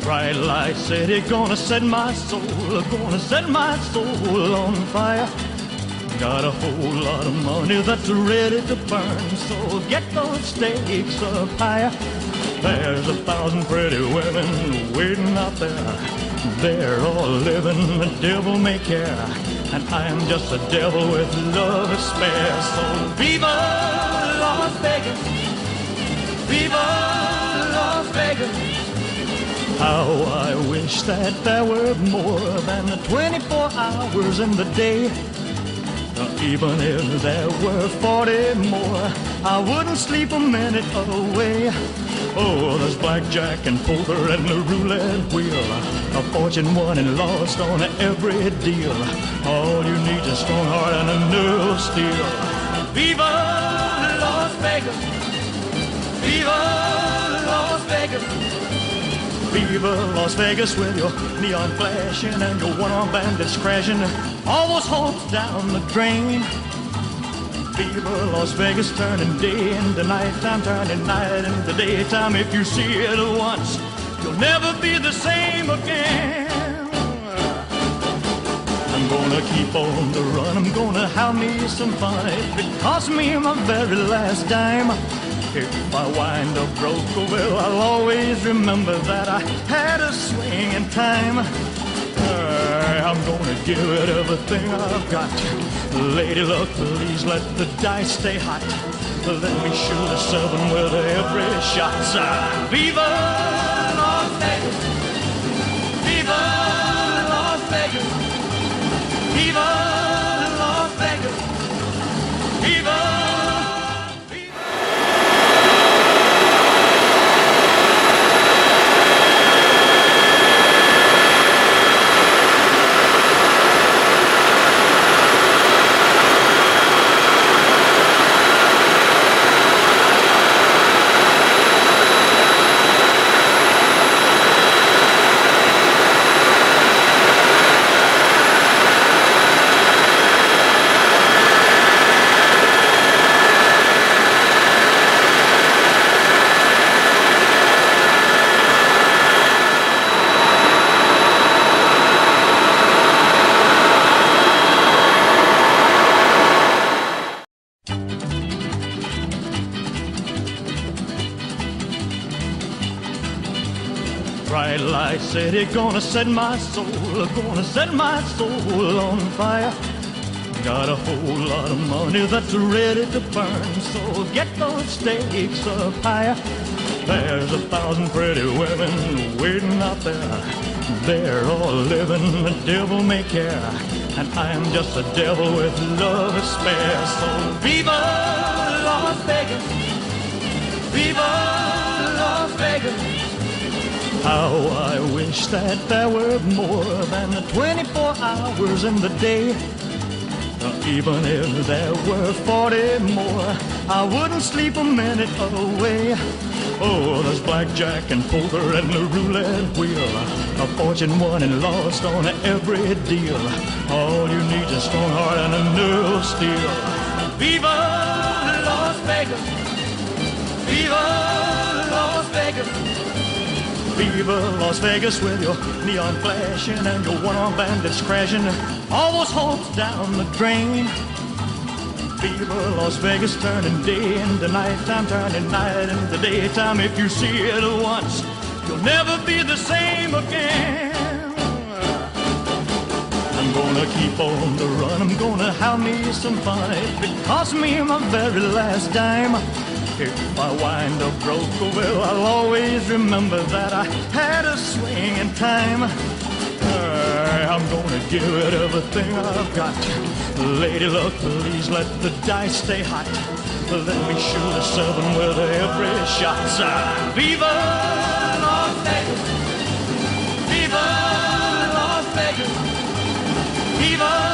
Bright light city, gonna set my soul on fire. Got a whole lot of money that's ready to burn, so get those stakes up higher. There's 1,000 pretty women waiting out there. They're all living the devil may care, and I'm just a devil with love to spare. So viva Las Vegas, viva Las Vegas. How I wish that there were more than 24 hours in the day. Even if there were 40 more, I wouldn't sleep a minute away. Oh, there's blackjack and poker and the roulette wheel, a fortune won and lost on every deal. All you need is a strong heart and a nerve of steel. Viva Las Vegas, viva Las Vegas. Viva Las Vegas with your neon flashing and your one-armed bandits crashing all those hopes down the drain. Viva Las Vegas, turning day into nighttime, turning night into daytime. If you see it once, you'll never be the same again. I'm gonna keep on the run, I'm gonna have me some fun. If it costs me my very last dime, if I wind up broke, well, I'll always remember that I had a swing in time. I'm gonna give it everything I've got. Lady luck, please let the dice stay hot. Let me shoot a 7 with every shot. Viva Las Vegas, viva Las Vegas, viva Las Vegas, viva. Bright light city, gonna set my soul on fire. Got a whole lot of money that's ready to burn, so get those stakes up higher. There's 1,000 pretty women waiting out there. They're all living the devil may care, and I'm just a devil with love to spare. So viva Las Vegas, viva Las Vegas. How I wish that there were more than 24 hours in the day. Even if there were 40 more, I wouldn't sleep a minute away. Oh, there's blackjack and poker and the roulette wheel, a fortune won and lost on every deal. All you need is a strong heart and a nerve of steel. Viva Las Vegas, viva Las Vegas. Viva Las Vegas with your neon flashing and your one-armed bandits crashing all those hopes down the drain. Viva Las Vegas, turning day into nighttime, turning night into daytime. If you see it once, you'll never be the same again. I'm gonna keep on the run, I'm gonna have me some fun. If it costs me my very last dime, if I wind up broke, well, I'll always remember that I had a swing in time. I'm gonna give it everything I've got. Lady luck, please let the dice stay hot. Let me shoot a 7 with every shot. Viva Las Vegas, viva Las Vegas, viva